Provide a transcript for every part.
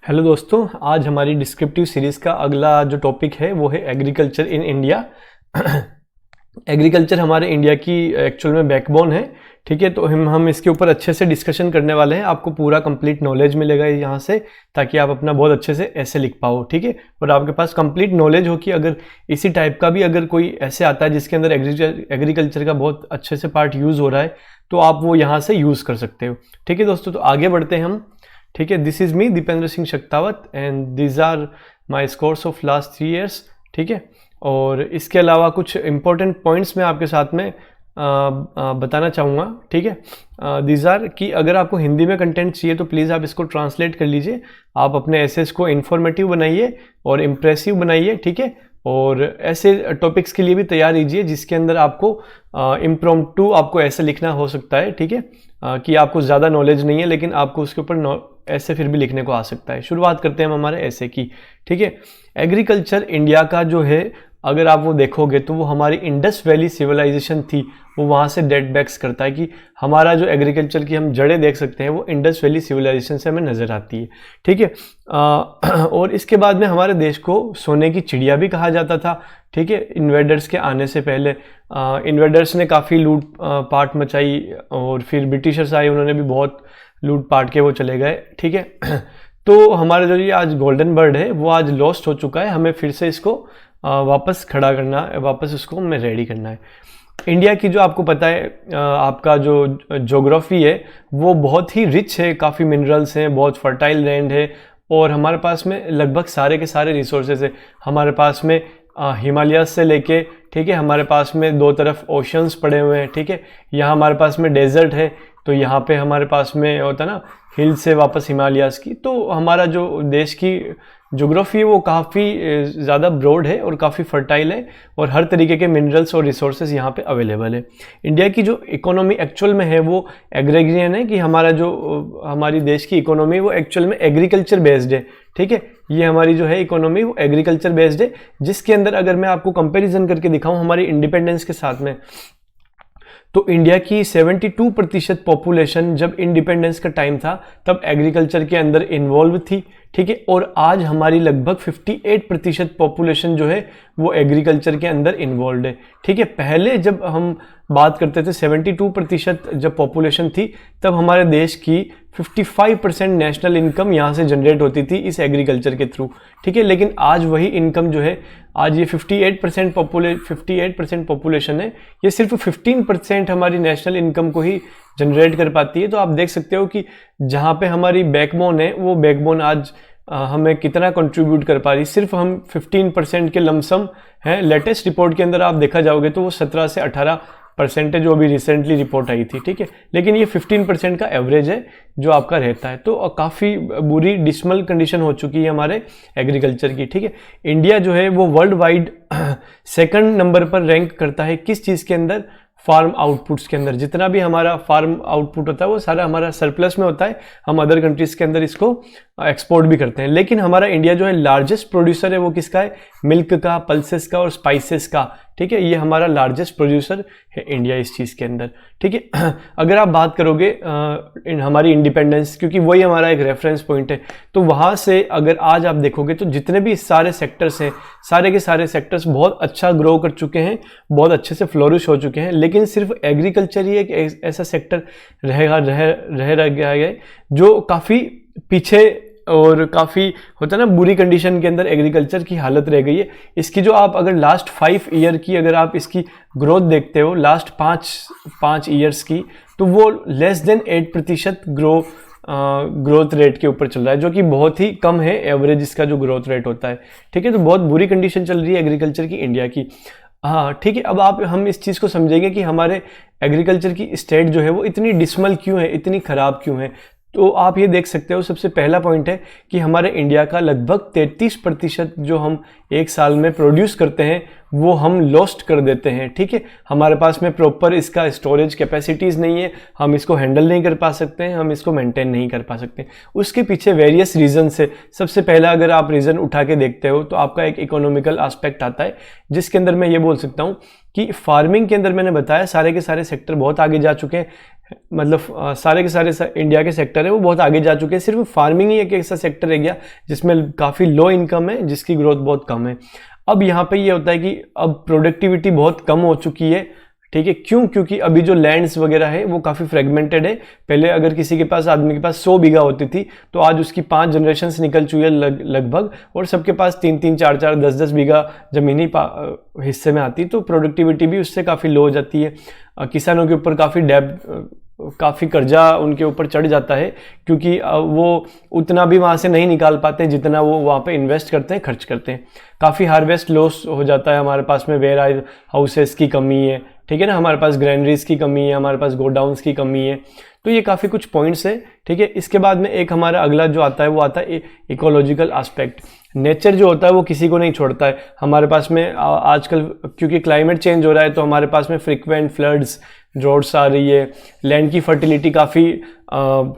Hello दोस्तों, आज हमारी डिस्क्रिप्टिव सीरीज़ का अगला जो टॉपिक है वो है एग्रीकल्चर इन इंडिया। एग्रीकल्चर हमारे इंडिया की एक्चुअल में बैकबोन है। ठीक है, तो हम इसके ऊपर अच्छे से डिस्कशन करने वाले हैं। आपको पूरा कंप्लीट नॉलेज मिलेगा यहाँ से, ताकि आप अपना बहुत अच्छे से ऐसे लिख पाओ। ठीक है, और आपके पास कंप्लीट नॉलेज हो कि अगर इसी टाइप का भी अगर कोई ऐसे आता है जिसके अंदर एग्रीकल्चर का बहुत अच्छे से पार्ट यूज़ हो रहा है, तो आप वो यहाँ से यूज़ कर सकते हो। ठीक है दोस्तों, तो आगे बढ़ते हैं हम। ठीक है, this is me Dipendra Singh Shaktawat and this are my scores of last 3 years। ठीक है, और इसके अलावा कुछ इंपॉर्टेंट पॉइंट्स मैं आपके साथ में बताना चाहूँगा। ठीक है, दिस आर कि अगर आपको हिंदी में कंटेंट चाहिए तो प्लीज़ आप इसको ट्रांसलेट कर लीजिए। आप अपने एसेस को इन्फॉर्मेटिव बनाइए और इम्प्रेसिव बनाइए। ठीक है, और ऐसे टॉपिक्स के लिए भी तैयार कीजिए जिसके अंदर आपको इम्प्रॉम्प्टू आपको ऐसे लिखना हो सकता है। ठीक है, कि आपको ज़्यादा नॉलेज नहीं है लेकिन आपको उसके ऊपर ऐसे फिर भी लिखने को आ सकता है। शुरुआत करते हैं हम हमारे ऐसे की। ठीक है, एग्रीकल्चर इंडिया का जो है, अगर आप वो देखोगे तो वो हमारी इंडस वैली सिविलाइजेशन थी, वो वहाँ से डेट बैक्स करता है कि हमारा जो एग्रीकल्चर की हम जड़ें देख सकते हैं वो इंडस वैली सिविलाइजेशन से हमें नज़र आती है। ठीक है, और इसके बाद में हमारे देश को सोने की चिड़िया भी कहा जाता था। ठीक है, इन्वेडर्स के आने से पहले इन्वेडर्स ने काफ़ी लूट पाट मचाई और फिर ब्रिटिशर्स आए, उन्होंने भी बहुत लूट पाट के वो चले गए। ठीक है, तो हमारा जो ये आज गोल्डन बर्ड है वो आज लॉस्ट हो चुका है, हमें फिर से इसको वापस खड़ा करना है, वापस उसको हमें रेडी करना है। इंडिया की जो आपको पता है, आपका जो ज्योग्राफी है वो बहुत ही रिच है, काफ़ी मिनरल्स हैं, बहुत फर्टाइल लैंड है और हमारे पास में लगभग सारे के सारे रिसोर्सेज है। हमारे पास में हिमालय से लेके, ठीक है, हमारे पास में दो तरफ ओशंस पड़े हुए हैं। ठीक है, यहाँ हमारे पास में डेजर्ट है, तो यहाँ पे हमारे पास में होता है ना हिल से वापस हिमालयास की। तो हमारा जो देश की ज्योग्राफी है वो काफ़ी ज़्यादा ब्रॉड है और काफ़ी फर्टाइल है और हर तरीके के मिनरल्स और रिसोर्सेज यहाँ पे अवेलेबल है। इंडिया की जो इकोनॉमी एक्चुअल में है वो एग्रीगेरियन है, कि हमारा जो हमारी देश की इकोनॉमी वो एक्चुअल में एग्रीकल्चर बेस्ड है। ठीक है, ये हमारी जो है इकोनॉमी वो एग्रीकल्चर बेस्ड है, जिसके अंदर अगर मैं आपको कंपेरिजन करके दिखाऊं हमारी इंडिपेंडेंस के साथ में, तो इंडिया की 72% पॉपुलेशन जब इंडिपेंडेंस का टाइम था तब एग्रीकल्चर के अंदर इन्वॉल्व थी। ठीक है, और आज हमारी लगभग 58% पॉपुलेशन जो है वो एग्रीकल्चर के अंदर इन्वॉल्व है। ठीक है, पहले जब हम बात करते थे 72% जब पॉपुलेशन थी तब हमारे देश की 55% नेशनल इनकम यहाँ से जनरेट होती थी इस एग्रीकल्चर के थ्रू। ठीक है, लेकिन आज वही इनकम जो है, आज ये 58% पॉपुलेशन है, ये सिर्फ 15% हमारी नेशनल इनकम को ही जनरेट कर पाती है। तो आप देख सकते हो कि जहाँ पे हमारी बैकबोन है वो बैकबोन आज हमें कितना कंट्रीब्यूट कर पा रही। सिर्फ हम 15% के लमसम हैं। लेटेस्ट रिपोर्ट के अंदर आप देखा जाओगे तो वो 17 से 18% जो अभी रिसेंटली रिपोर्ट आई थी। ठीक है, लेकिन ये 15% का एवरेज है जो आपका रहता है। तो काफ़ी बुरी डिसमल कंडीशन हो चुकी है हमारे एग्रीकल्चर की। ठीक है, इंडिया जो है वो वर्ल्ड वाइड सेकंड नंबर पर रैंक करता है किस चीज़ के अंदर, फार्म आउटपुट्स के अंदर। जितना भी हमारा फार्म आउटपुट होता है वो सारा हमारा सरप्लस में होता है, हम अदर कंट्रीज के अंदर इसको एक्सपोर्ट भी करते हैं। लेकिन हमारा इंडिया जो है लार्जेस्ट प्रोड्यूसर है वो किसका है, मिल्क का, पल्सेस का और स्पाइसेस का। ठीक है, ये हमारा लार्जेस्ट प्रोड्यूसर है इंडिया इस चीज़ के अंदर। ठीक है, अगर आप बात करोगे हमारी इंडिपेंडेंस, क्योंकि वही हमारा एक रेफरेंस पॉइंट है, तो वहाँ से अगर आज आप देखोगे तो जितने भी सारे सेक्टर्स हैं, सारे के सारे सेक्टर्स बहुत अच्छा ग्रो कर चुके हैं, बहुत अच्छे से फ्लोरिश हो चुके हैं। लेकिन सिर्फ एग्रीकल्चर ही एक ऐसा सेक्टर रह गया है जो काफ़ी पीछे और काफ़ी होता है ना बुरी कंडीशन के अंदर एग्रीकल्चर की हालत रह गई है। इसकी जो आप अगर लास्ट 5 ईयर की अगर आप इसकी ग्रोथ देखते हो, लास्ट 5 ईयर्स की, तो वो लेस देन 8% ग्रोथ रेट के ऊपर चल रहा है, जो कि बहुत ही कम है एवरेज इसका जो ग्रोथ रेट होता है। ठीक है, तो बहुत बुरी कंडीशन चल रही है एग्रीकल्चर की इंडिया की। हाँ ठीक है, अब हम इस चीज़ को समझेंगे कि हमारे एग्रीकल्चर की स्टेट जो है वो इतनी डिसमल क्यों है, इतनी ख़राब क्यों है। तो आप ये देख सकते हो, सबसे पहला पॉइंट है कि हमारे इंडिया का लगभग 33% जो हम एक साल में प्रोड्यूस करते हैं वो हम लॉस्ट कर देते हैं। ठीक है, हमारे पास में प्रॉपर इसका स्टोरेज कैपेसिटीज़ नहीं है, हम इसको हैंडल नहीं कर पा सकते हैं, हम इसको मेंटेन नहीं कर पा सकते। उसके पीछे वेरियस रीजंस है। सबसे पहला अगर आप रीज़न उठा के देखते हो तो आपका एक इकोनॉमिकल एस्पेक्ट आता है, जिसके अंदर मैं ये बोल सकता हूँ कि फार्मिंग के अंदर मैंने बताया सारे के सारे सेक्टर बहुत आगे जा चुके हैं। मतलब सारे के सारे इंडिया के सेक्टर है वो बहुत आगे जा चुके हैं। सिर्फ फार्मिंग ही एक ऐसा सेक्टर रह गया जिसमें काफ़ी लो इनकम है, जिसकी ग्रोथ बहुत कम है। अब यहाँ पे ये होता है कि अब प्रोडक्टिविटी बहुत कम हो चुकी है, ठीक है। क्यों? क्योंकि अभी जो लैंड्स वगैरह है वो काफ़ी फ्रेगमेंटेड है। पहले अगर किसी के पास, आदमी के पास 100 बीघा होती थी, तो आज उसकी 5 जनरेशन्स निकल चुकी है लगभग, और सबके पास 3-3, 4-4, 10-10 बीघा ज़मीन ही हिस्से में आती, तो प्रोडक्टिविटी भी उससे काफ़ी लो हो जाती है। किसानों के ऊपर काफ़ी कर्जा उनके ऊपर चढ़ जाता है, क्योंकि वो उतना भी वहाँ से नहीं निकाल पाते जितना वो वहाँ पे इन्वेस्ट करते हैं, खर्च करते हैं। काफ़ी हार्वेस्ट लॉस हो जाता है, हमारे पास में वेयर हाउसेस की कमी है, ठीक है ना, हमारे पास ग्रैनरीज की कमी है, हमारे पास गोडाउन्स की कमी है। तो ये काफ़ी कुछ पॉइंट्स है, ठीक है। इसके बाद में एक हमारा अगला जो आता है वो आता है इकोलॉजिकल एस्पेक्ट। नेचर जो होता है वो किसी को नहीं छोड़ता है। हमारे पास में आजकल क्योंकि क्लाइमेट चेंज हो रहा है, तो हमारे पास में फ्रिक्वेंट फ्लड्स, ड्रॉट्स आ रही है, लैंड की फर्टिलिटी काफ़ी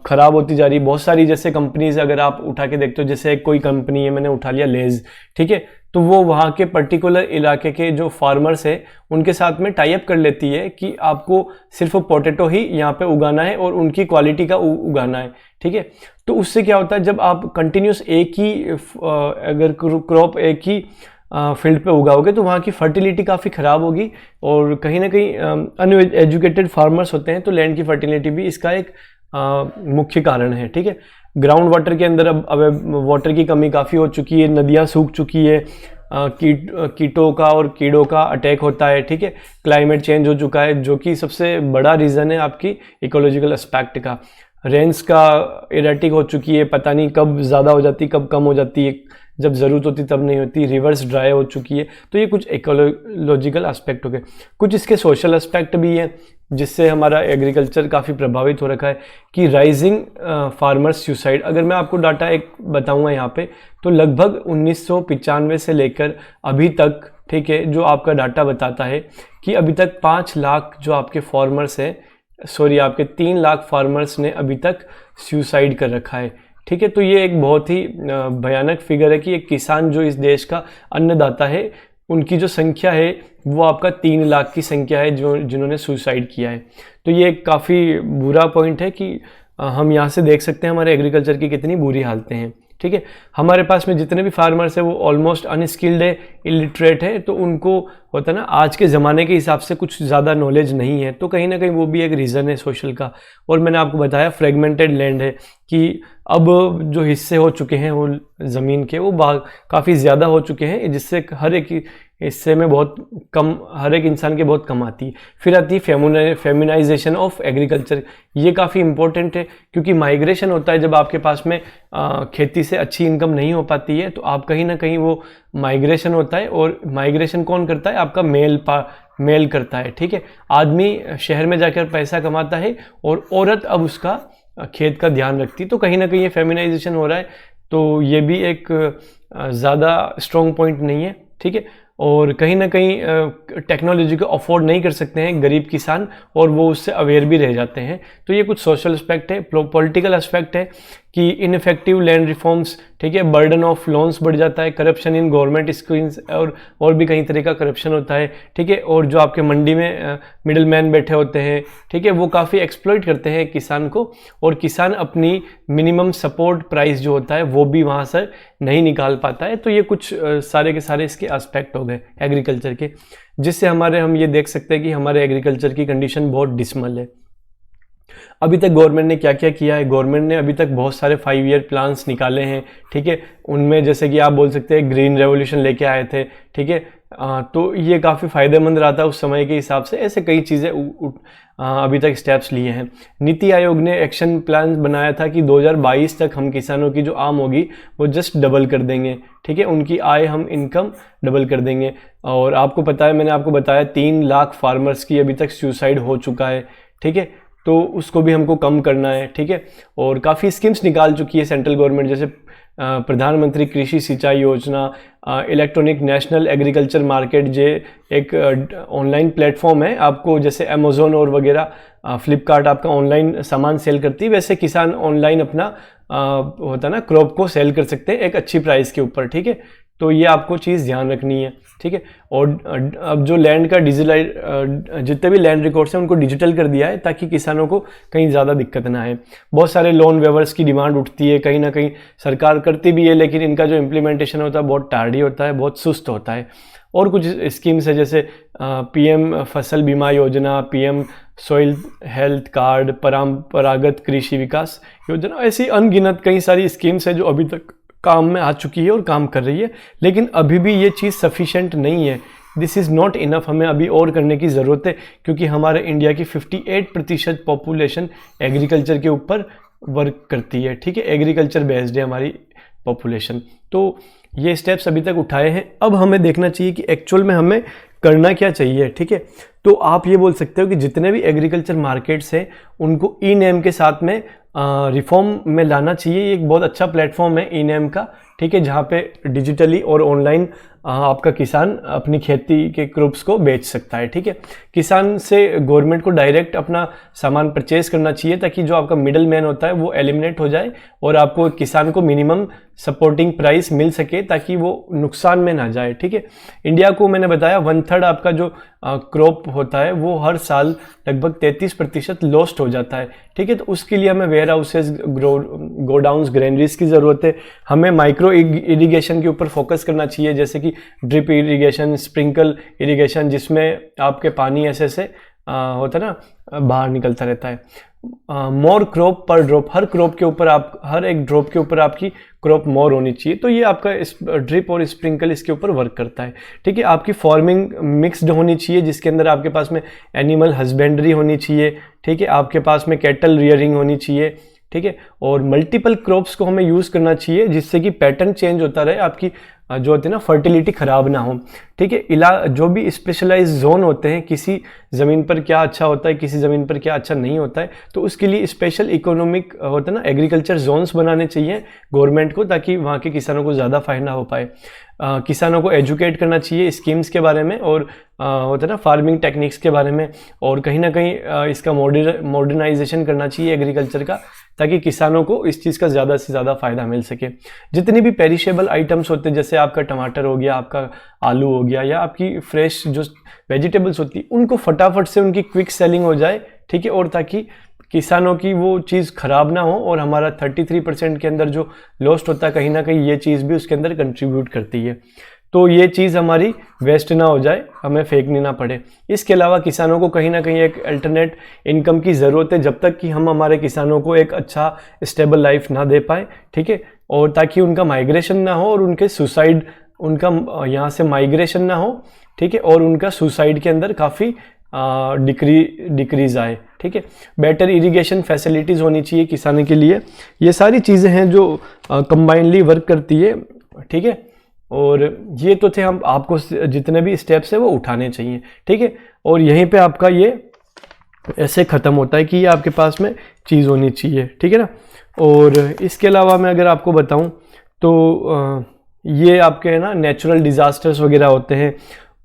ख़राब होती जा रही है। बहुत सारी जैसे कंपनीज अगर आप उठा के देखते हो, जैसे कोई कंपनी है, मैंने उठा लिया लेज, ठीक है, तो वो वहाँ के पर्टिकुलर इलाके के जो फार्मर्स है उनके साथ में टाई अप कर लेती है कि आपको सिर्फ पोटैटो ही यहाँ पे उगाना है और उनकी क्वालिटी का उगाना है, ठीक है। तो उससे क्या होता है, जब आप कंटिन्यूस एक ही अगर क्रॉप एक ही फील्ड पे उगाओगे तो वहाँ की फर्टिलिटी काफ़ी ख़राब होगी, और कहीं ना कहीं अनएजुकेटेड फार्मर्स होते हैं तो लैंड की फर्टिलिटी भी इसका एक मुख्य कारण है, ठीक है। ग्राउंड वाटर के अंदर अब वाटर की कमी काफ़ी हो चुकी है, नदियाँ सूख चुकी है, कीटों का और कीड़ों का अटैक होता है, ठीक है। क्लाइमेट चेंज हो चुका है, जो कि सबसे बड़ा रीज़न है आपकी इकोलॉजिकल एस्पेक्ट का। रेंस का इरेटिक हो चुकी है, पता नहीं कब ज़्यादा हो जाती, कब कम हो जाती है, जब ज़रूरत होती तब नहीं होती। रिवर्स ड्राई हो चुकी है। तो ये कुछ इकोलॉजिकल एस्पेक्ट हो गए। कुछ इसके सोशल एस्पेक्ट भी है, जिससे हमारा एग्रीकल्चर काफ़ी प्रभावित हो रखा है कि राइजिंग फार्मर्स सुसाइड। अगर मैं आपको डाटा एक बताऊंगा यहाँ पे, तो लगभग 1995 से लेकर अभी तक, ठीक है, जो आपका डाटा बताता है कि अभी तक 5 लाख जो आपके फार्मर्स हैं, आपके 3 लाख फार्मर्स ने अभी तक सुसाइड कर रखा है, ठीक है। तो ये एक बहुत ही भयानक फिगर है कि एक किसान जो इस देश का अन्नदाता है, उनकी जो संख्या है वो आपका 3 लाख की संख्या है जिन्होंने सुसाइड किया है। तो ये एक काफ़ी बुरा पॉइंट है कि हम यहाँ से देख सकते हैं हमारे एग्रीकल्चर की कितनी बुरी हालतें हैं, ठीक है। हमारे पास में जितने भी फार्मर्स हैं वो ऑलमोस्ट अनस्किल्ड है, इलिटरेट है, तो उनको होता है ना आज के ज़माने के हिसाब से कुछ ज़्यादा नॉलेज नहीं है, तो कहीं ना कहीं वो भी एक रीज़न है सोशल का। और मैंने आपको बताया फ्रेगमेंटेड लैंड है कि अब जो हिस्से हो चुके हैं वो ज़मीन के, वो काफ़ी ज़्यादा हो चुके हैं, जिससे हर एक हिस्से में बहुत कम, हर एक इंसान के बहुत कम आती है। फिर आती है फेमिनाइजेशन ऑफ एग्रीकल्चर। ये काफ़ी इंपॉर्टेंट है, क्योंकि माइग्रेशन होता है जब आपके पास में खेती से अच्छी इनकम नहीं हो पाती है, तो आप कहीं ना कहीं वो माइग्रेशन होता है। और माइग्रेशन कौन करता है? आपका मेल करता है, ठीक है। आदमी शहर में जाकर पैसा कमाता है और औरत अब उसका खेत का ध्यान रखती है, तो कहीं ना कहीं ये फेमिनाइजेशन हो रहा है। तो ये भी एक ज़्यादा स्ट्रॉन्ग पॉइंट नहीं है, ठीक है। और कहीं ना कहीं टेक्नोलॉजी को अफोर्ड नहीं कर सकते हैं गरीब किसान, और वो उससे अवेयर भी रह जाते हैं। तो ये कुछ सोशल एस्पेक्ट है। पॉलिटिकल एस्पेक्ट है कि इनफेक्टिव लैंड रिफॉर्म्स, ठीक है, बर्डन ऑफ लोन्स बढ़ जाता है, करप्शन इन गवर्नमेंट स्कीम्स, और भी कई तरह का करप्शन होता है, ठीक है। और जो आपके मंडी में मिडल मैन बैठे होते हैं, ठीक है, वो काफ़ी एक्सप्लॉइट करते हैं किसान को, और किसान अपनी मिनिमम सपोर्ट प्राइस जो होता है वो भी वहाँ से नहीं निकाल पाता है। तो ये कुछ सारे के सारे इसके एस्पेक्ट हो गए एग्रीकल्चर के, जिससे हम ये देख सकते हैं कि हमारे एग्रीकल्चर की कंडीशन बहुत डिसमल है। अभी तक गवर्नमेंट ने क्या क्या किया है? गवर्नमेंट ने अभी तक बहुत सारे 5 ईयर प्लान्स निकाले हैं, ठीक है। उनमें जैसे कि आप बोल सकते हैं ग्रीन रेवोल्यूशन लेके आए थे, ठीक है। तो ये काफ़ी फ़ायदेमंद रहा था उस समय के हिसाब से। ऐसे कई चीज़ें अभी तक स्टेप्स लिए हैं। नीति आयोग ने एक्शन प्लान बनाया था कि 2022 तक हम किसानों की जो आम होगी वो जस्ट डबल कर देंगे, ठीक है। उनकी आय, हम इनकम डबल कर देंगे। और आपको पता है, मैंने आपको बताया 3 लाख फार्मर्स की अभी तक सुसाइड हो चुका है, ठीक है। तो उसको भी हमको कम करना है, ठीक है। और काफ़ी स्कीम्स निकाल चुकी है सेंट्रल गवर्नमेंट, जैसे प्रधानमंत्री कृषि सिंचाई योजना, इलेक्ट्रॉनिक नेशनल एग्रीकल्चर मार्केट, जे एक ऑनलाइन प्लेटफॉर्म है। आपको जैसे अमेज़ोन और वगैरह फ्लिपकार्ट आपका ऑनलाइन सामान सेल करती है, वैसे किसान ऑनलाइन अपना होता है ना क्रॉप को सेल कर सकते हैं एक अच्छी प्राइस के ऊपर, ठीक है। तो ये आपको चीज़ ध्यान रखनी है, ठीक है। और अब जो लैंड का जितने भी लैंड रिकॉर्ड्स हैं उनको डिजिटल कर दिया है ताकि किसानों को कहीं ज़्यादा दिक्कत ना आए। बहुत सारे लोन वेवर्स की डिमांड उठती है, कहीं ना कहीं सरकार करती भी है, लेकिन इनका जो इम्प्लीमेंटेशन होता है बहुत टार्डी होता है, बहुत सुस्त होता है। और कुछ स्कीम्स है जैसे पीएम फसल बीमा योजना, पीएम सॉइल हेल्थ कार्ड, परंपरागत कृषि विकास योजना, ऐसी अनगिनत कई सारी स्कीम्स है जो अभी तक काम में आ चुकी है और काम कर रही है, लेकिन अभी भी ये चीज़ सफिशेंट नहीं है। दिस इज़ नॉट इनफ, हमें अभी और करने की ज़रूरत है, क्योंकि हमारे इंडिया की 58% पॉपुलेशन एग्रीकल्चर के ऊपर वर्क करती है, ठीक है। एग्रीकल्चर बेस्ड है हमारी पॉपुलेशन। तो ये स्टेप्स अभी तक उठाए हैं, अब हमें देखना चाहिए कि एक्चुअल में हमें करना क्या चाहिए, ठीक है। तो आप ये बोल सकते हो कि जितने भी एग्रीकल्चर मार्केट्स हैं उनको ई नेम के साथ में रिफॉर्म में लाना चाहिए। ये एक बहुत अच्छा प्लेटफॉर्म है ई नेम का, ठीक है, जहाँ पे डिजिटली और ऑनलाइन आपका किसान अपनी खेती के क्रॉप्स को बेच सकता है, ठीक है। किसान से गवर्नमेंट को डायरेक्ट अपना सामान परचेज करना चाहिए ताकि जो आपका मिडल मैन होता है वो एलिमिनेट हो जाए और आपको किसान को मिनिमम सपोर्टिंग प्राइस मिल सके ताकि वो नुकसान में ना जाए, ठीक है। इंडिया को मैंने बताया 1/3 आपका जो क्रॉप होता है वो हर साल लगभग 33% लॉस्ट हो जाता है, ठीक है। तो उसके लिए हमें वेयर हाउसेज, गोडाउन्स, ग्रेनरीज की ज़रूरत है। हमें माइक्रो इरिगेशन के ऊपर फोकस करना चाहिए, जैसे कि ड्रिप इरिगेशन, स्प्रिंकल इरिगेशन, जिसमें आपके पानी ऐसे होता है ना, बाहर निकलता रहता है। मोर क्रॉप पर ड्रॉप, हर क्रॉप के ऊपर हर एक ड्रॉप के ऊपर आपकी क्रॉप मोर होनी चाहिए। तो ये आपका ड्रिप और स्प्रिंकल इसके ऊपर वर्क करता है, ठीक है। आपकी फार्मिंग मिक्स्ड होनी चाहिए, जिसके अंदर आपके पास में एनिमल हस्बेंड्री होनी चाहिए, ठीक है। आपके पास में कैटल रियरिंग होनी चाहिए, ठीक है। और मल्टीपल क्रॉप्स को हमें यूज़ करना चाहिए जिससे कि पैटर्न चेंज होता रहे, आपकी जो होती है ना फर्टिलिटी खराब ना हो, ठीक है। जो भी स्पेशलाइज जोन होते हैं, किसी ज़मीन पर क्या अच्छा होता है, किसी ज़मीन पर क्या अच्छा नहीं होता है, तो उसके लिए स्पेशल इकोनॉमिक होता है ना एग्रीकल्चर जोन्स बनाने चाहिए गवर्नमेंट को, ताकि वहाँ के किसानों को ज़्यादा फायदा हो पाए। किसानों को एजुकेट करना चाहिए स्कीम्स के बारे में और होता है ना फार्मिंग टेक्निक्स के बारे में, और कहीं ना कहीं इसका मॉडर्नाइजेशन करना चाहिए एग्रीकल्चर का, ताकि किसानों को इस चीज़ का ज़्यादा से ज़्यादा फ़ायदा मिल सके। जितनी भी पेरिशेबल आइटम्स होते हैं, जैसे आपका टमाटर हो गया, आपका आलू हो गया, या आपकी फ्रेश जो वेजिटेबल्स होती है, उनको फटाफट से उनकी क्विक सेलिंग हो जाए, ठीक है। और ताकि किसानों की वो चीज़ ख़राब ना हो, और हमारा 33% के अंदर जो लॉस्ट होता है, कहीं ना कहीं ये चीज़ भी उसके अंदर कंट्रीब्यूट करती है। तो ये चीज़ हमारी वेस्ट ना हो जाए, हमें फेंकनी ना पड़े। इसके अलावा किसानों को कहीं ना कहीं एक अल्टरनेट इनकम की ज़रूरत है, जब तक कि हम हमारे किसानों को एक अच्छा स्टेबल लाइफ ना दे पाए, ठीक है। और ताकि उनका माइग्रेशन ना हो और उनके सुसाइड, उनका यहाँ से माइग्रेशन ना हो, ठीक है, और उनका सुसाइड के अंदर काफ़ी डिक्रीज आए, ठीक है। बेटर इरिगेशन फैसिलिटीज़ होनी चाहिए किसानों के लिए। ये सारी चीज़ें हैं जो कंबाइनली वर्क करती है, ठीक है। और ये तो थे, हम आपको जितने भी स्टेप्स है वो उठाने चाहिए, ठीक है। और यहीं पे आपका ये ऐसे ख़त्म होता है कि ये आपके पास में चीज़ होनी चाहिए, ठीक है ना। और इसके अलावा मैं अगर आपको बताऊं तो ये आपके है ना नेचुरल डिज़ास्टर्स वगैरह होते हैं,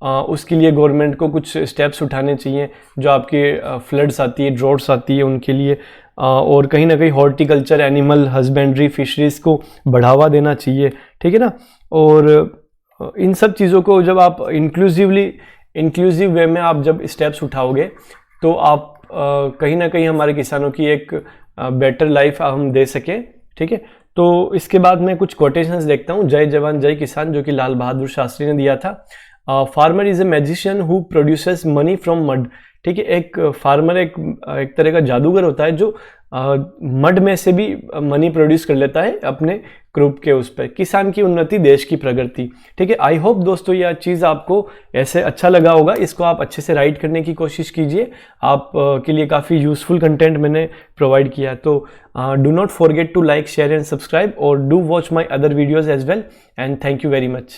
उसके लिए गवर्नमेंट को कुछ स्टेप्स उठाने चाहिए। जो आपके फ्लड्स आती है, ड्रॉट्स आती है, उनके लिए और कहीं ना कहीं हॉर्टिकल्चर, एनिमल हस्बेंड्री, फिशरीज़ को बढ़ावा देना चाहिए, ठीक है ना। और इन सब चीज़ों को जब आप इंक्लूसिव वे में आप जब स्टेप्स उठाओगे, तो आप कहीं ना कहीं हमारे किसानों की एक बेटर लाइफ हम दे सकें, ठीक है। तो इसके बाद मैं कुछ कोटेशंस देखता हूँ। जय जवान जय किसान, जो कि लाल बहादुर शास्त्री ने दिया था। Farmer is a magician who produces money from mud, ठीक है। एक फार्मर एक तरह का जादूगर होता है जो मड में से भी मनी प्रोड्यूस कर लेता है अपने क्रॉप के उस पर। किसान की उन्नति, देश की प्रगति, ठीक है। आई होप दोस्तों यह चीज़ आपको ऐसे अच्छा लगा होगा। इसको आप अच्छे से राइट करने की कोशिश कीजिए, आप के लिए काफ़ी यूजफुल कंटेंट मैंने प्रोवाइड किया। तो do not forget to like, share and subscribe, और do watch my other videos as well, and thank you very much.